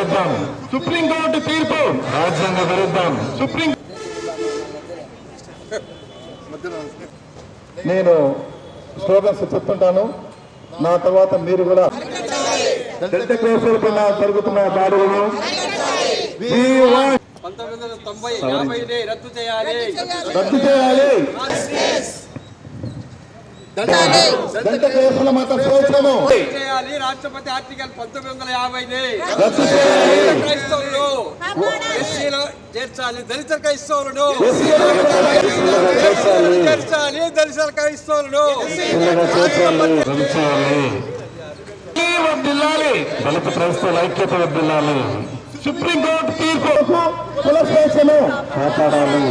విరుద్ధం, సుప్రీంకోర్టు తీర్పు రాజ్యాంగ విరుద్ధం. నేను స్లోగన్స్ చెప్తుంటాను, నా తర్వాత మీరు కూడా దళిత కేసులపై జరుగుతున్న దాడులను 1990 రద్దు చేయాలి. దళిత కేసుల మత స్వేచ్ఛను చేయాలి. రాష్ట్రపతి ఆర్టికల్ 1950 క్రైస్తవులు ఎస్సీలో చేర్చాలి. దళిత క్రైస్తవులను చేర్చాలి. దళిత క్రైస్తవులను వర్ధిల్లాలి. దళిత క్రైస్తవుల ఐక్యత వర్ధిల్లాలి. సుప్రీంకోర్టు తీర్పు కుల స్వేచ్ఛను కాపాడాలి.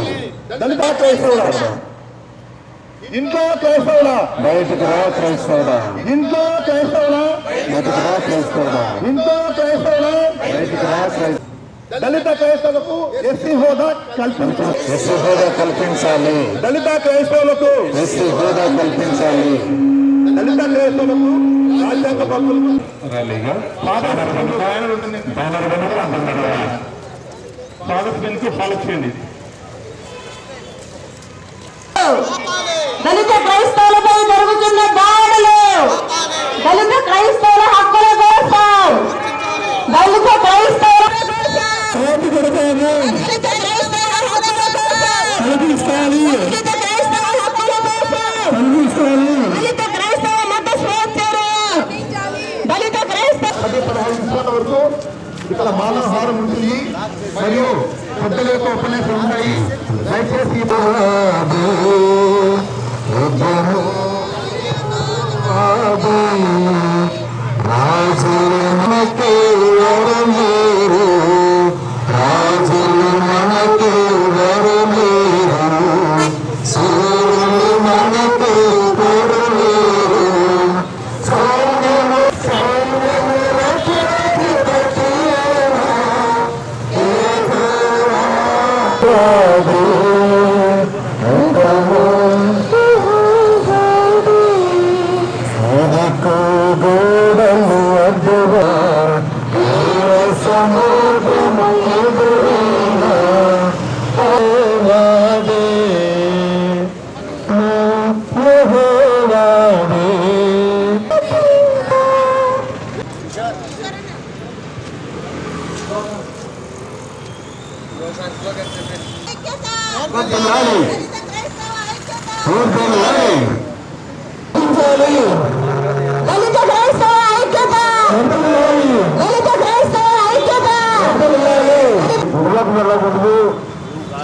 దళిత క్రైస్తవుల ఇంట్లో క్రైస్తవుల బయటకు రా, క్రైస్తవుల ఇంట్లో క్రైస్తవుల బయటకు రా, క్రైస్తవుల ఇంట్లో క్రైస్తవుల బయటకు రా, దళిత క్రైస్తవులకు ఎస్సీ హోదా కల్పించాలి. దళిత క్రైస్తవులకు ఎస్సీ హోదా కల్పించాలి. దళిత క్రైస్తవులకు రాజ్యాంగ హక్కులు ర్యాలీగా స్వాగత్ బిల్లుకు ఫాలో చేయండి. దళిత క్రైస్తవులపై జరుగుతున్న దాడులు, దళిత క్రైస్తవుల హక్కుల కోసం, దళిత క్రైస్తవుల వరకు ఇక్కడ మానవహారం ఉంటుంది మరియు పెద్దల యొక్క ఉపన్యాసం ఉంటాయి. దయచేసి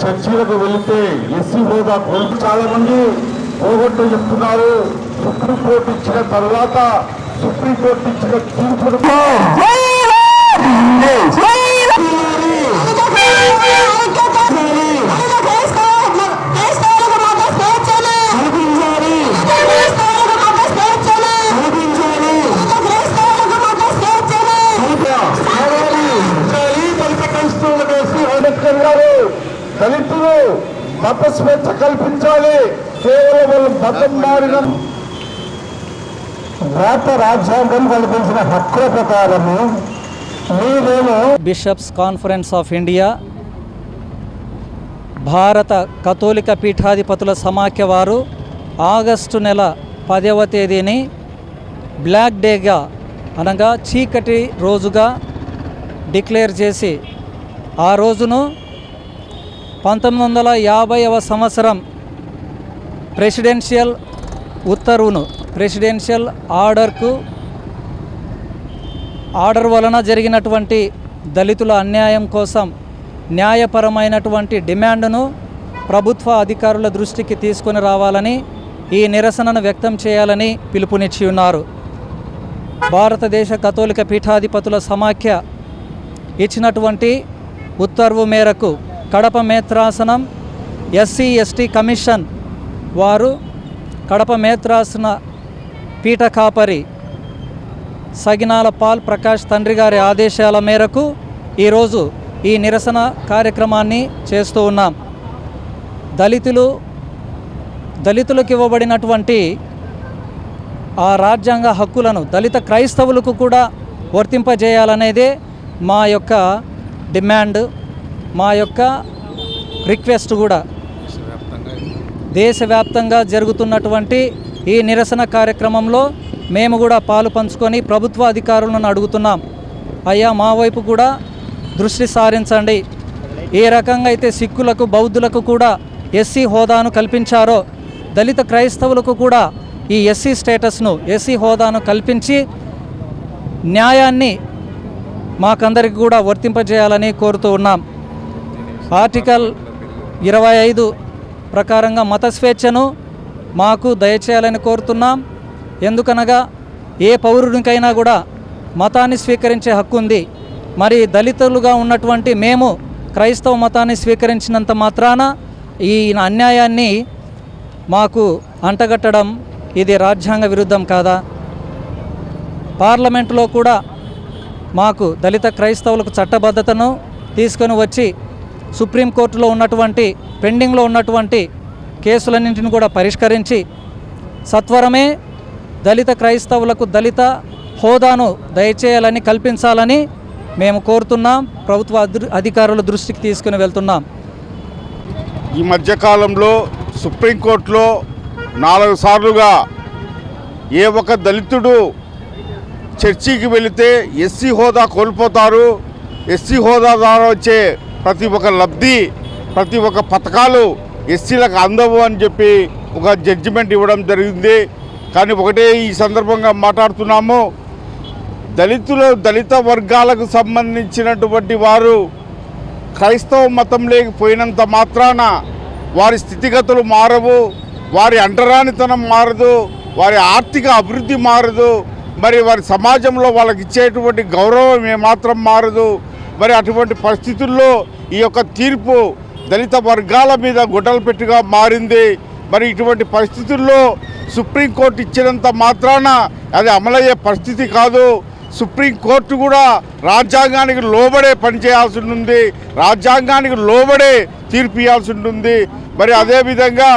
చర్చలకు వెళితే ఎస్సీ హోదా కోల్పు చాలా మంది పోగొట్టు చెప్తున్నారు. సుప్రీంకోర్టు ఇచ్చిన తర్వాత సుప్రీంకోర్టు ఇచ్చిన తీర్పును దళితులు మత స్వేచ్ఛ కల్పించాలి. కేవలం మతం మారిన భారత రాజ్యాంగం కల్పించిన హక్కుల ప్రకారము బిషప్స్ కాన్ఫరెన్స్ ఆఫ్ ఇండియా, భారత కథోలిక పీఠాధిపతుల సమాఖ్య వారు ఆగస్టు నెల 10వ తేదీని బ్లాక్ డేగా అనగా చీకటి రోజుగా డిక్లేర్ చేసి ఆ రోజును 1950వ సంవత్సరం ప్రెసిడెన్షియల్ ఉత్తర్వును, ప్రెసిడెన్షియల్ ఆర్డర్ వలన జరిగినటువంటి దళితుల అన్యాయం కోసం న్యాయపరమైనటువంటి డిమాండ్ను ప్రభుత్వ అధికారుల దృష్టికి తీసుకొని రావాలని, ఈ నిరసనను వ్యక్తం చేయాలని పిలుపునిచ్చి ఉన్నారు. భారతదేశ కథోలిక పీఠాధిపతుల సమాఖ్య ఇచ్చినటువంటి ఉత్తర్వు మేరకు కడప మేత్రాసనం ఎస్సీ ఎస్టీ కమిషన్ వారు కడప మేత్రాసన పీఠ కాపరి సగినాల పాల్ ప్రకాష్ తండ్రి గారి ఆదేశాల మేరకు ఈరోజు ఈ నిరసన కార్యక్రమాన్ని చేస్తూ ఉన్నాం. దళితులకు ఇవ్వబడినటువంటి ఆ రాజ్యాంగ హక్కులను దళిత క్రైస్తవులకు కూడా వర్తింపజేయాలనేదే మా యొక్క డిమాండ్, మా యొక్క రిక్వెస్ట్ కూడా దేశవ్యాప్తంగా జరుగుతున్నటువంటి ఈ నిరసన కార్యక్రమంలో మేము కూడా పాలు పంచుకొని ప్రభుత్వ అధికారులను అడుగుతున్నాం, అయ్యా మా వైపు కూడా దృష్టి సారించండి. ఏ రకంగా అయితే సిక్కులకు బౌద్ధులకు కూడా ఎస్సీ హోదాను కల్పించారో దళిత క్రైస్తవులకు కూడా ఈ ఎస్సీ స్టేటస్ను ఎస్సీ హోదాను కల్పించి న్యాయాన్ని మాకందరికి కూడా వర్తింపజేయాలని కోరుతూ ఉన్నాం. ఆర్టికల్ 25 ప్రకారంగా మత స్వేచ్ఛను మాకు దయచేయాలని కోరుతున్నాం. ఎందుకనగా ఏ పౌరునికైనా కూడా మతాన్ని స్వీకరించే హక్కు ఉంది. మరి దళితులుగా ఉన్నటువంటి మేము క్రైస్తవ మతాన్ని స్వీకరించినంత మాత్రాన ఈ అన్యాయాన్ని మాకు అంటగట్టడం ఇది రాజ్యాంగ విరుద్ధం కాదా? పార్లమెంటులో కూడా మాకు దళిత క్రైస్తవులకు చట్టబద్ధతను తీసుకొని వచ్చి సుప్రీంకోర్టులో ఉన్నటువంటి పెండింగ్లో ఉన్నటువంటి కేసులన్నింటిని కూడా పరిష్కరించి సత్వరమే దళిత క్రైస్తవులకు దళిత హోదాను దయచేయాలని కల్పించాలని మేము కోరుతున్నాం. ప్రభుత్వ అధికారుల దృష్టికి తీసుకుని వెళ్తున్నాం. ఈ మధ్యకాలంలో సుప్రీంకోర్టులో 4 సార్లుగా ఏ ఒక్క దళితుడు చర్చికి వెళితే ఎస్సీ హోదా కోల్పోతారు, ఎస్సీ హోదా ద్వారా వచ్చే ప్రతి ఒక్క లబ్ధి, ప్రతి ఒక్క పథకాలు ఎస్సీలకు అందవు అని చెప్పి ఒక జడ్జిమెంట్ ఇవ్వడం జరిగింది. కానీ ఒకటే ఈ సందర్భంగా మాట్లాడుతున్నాము, దళిత వర్గాలకు సంబంధించినటువంటి వారు క్రైస్తవ మతం లేకపోయినంత మాత్రాన వారి స్థితిగతులు మారవు, వారి అంటరానితనం మారదు, వారి ఆర్థిక అభివృద్ధి మారదు, మరి వారి సమాజంలో వాళ్ళకి ఇచ్చేటువంటి గౌరవం ఏమాత్రం మారదు. మరి అటువంటి పరిస్థితుల్లో ఈ యొక్క తీర్పు దళిత వర్గాల మీద గొడ్డలు పెట్టుగా మారింది. మరి ఇటువంటి పరిస్థితుల్లో సుప్రీంకోర్టు ఇచ్చినంత మాత్రాన అది అమలయ్యే పరిస్థితి కాదు. సుప్రీంకోర్టు కూడా రాజ్యాంగానికి లోబడే పనిచేయాల్సి ఉంటుంది, రాజ్యాంగానికి లోబడే తీర్పు ఇవ్వాల్సి ఉంటుంది. మరి అదేవిధంగా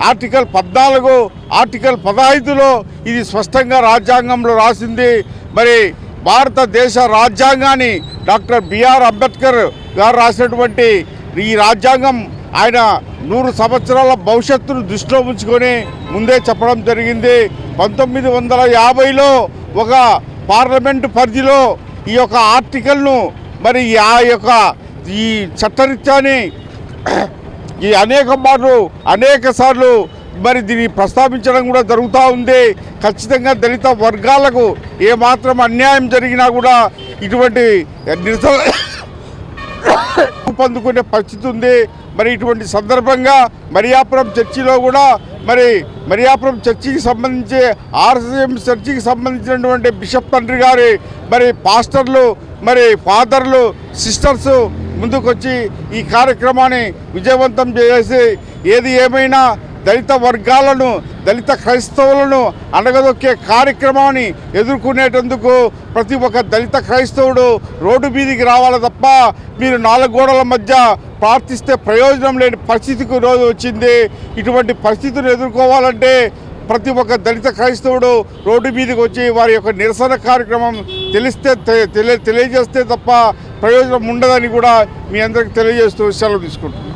ఆర్టికల్ 14, ఆర్టికల్ 15లో ఇది స్పష్టంగా రాజ్యాంగంలో రాసింది. మరి భారతదేశ రాజ్యాంగాన్ని డాక్టర్ బిఆర్ అంబేద్కర్ గారు రాసినటువంటి ఈ రాజ్యాంగం ఆయన 100 సంవత్సరాల భవిష్యత్తును దృష్టిలో ఉంచుకొని ముందే చెప్పడం జరిగింది. 1950లో ఒక పార్లమెంటు పరిధిలో ఈ యొక్క ఆర్టికల్ను మరి ఈ చట్టరీత్యాని ఈ అనేక సార్లు మరి దీన్ని ప్రస్తావించడం కూడా జరుగుతూ ఉంది. ఖచ్చితంగా దళిత వర్గాలకు ఏమాత్రం అన్యాయం జరిగినా కూడా ఇటువంటి నిరసన పొందుకునే పరిస్థితి ఉంది. మరి ఇటువంటి సందర్భంగా మరియాపురం చర్చిలో కూడా మరియాపురం చర్చికి సంబంధించి ఆర్ఎస్ఎం చర్చికి సంబంధించినటువంటి బిషప్ తండ్రి గారి మరి పాస్టర్లు, మరి ఫాదర్లు, సిస్టర్స్ ముందుకొచ్చి ఈ కార్యక్రమాన్ని విజయవంతం చేసి ఏది ఏమైనా దళిత వర్గాలను, దళిత క్రైస్తవులను అణగదొక్కే కార్యక్రమాన్ని ఎదుర్కొనేటందుకు ప్రతి ఒక్క దళిత క్రైస్తవుడు రోడ్డు మీదికి రావాలి తప్ప మీరు 4 గోడల మధ్య ప్రార్థిస్తే ప్రయోజనం లేని పరిస్థితికి రోజు వచ్చింది. ఇటువంటి పరిస్థితులు ఎదుర్కోవాలంటే ప్రతి ఒక్క దళిత క్రైస్తవుడు రోడ్డు మీదకి వచ్చి వారి యొక్క నిరసన కార్యక్రమం తెలియజేస్తే తప్ప ప్రయోజనం ఉండదని కూడా మీ అందరికీ తెలియజేస్తూ సెలవు తీసుకుంటున్నాను.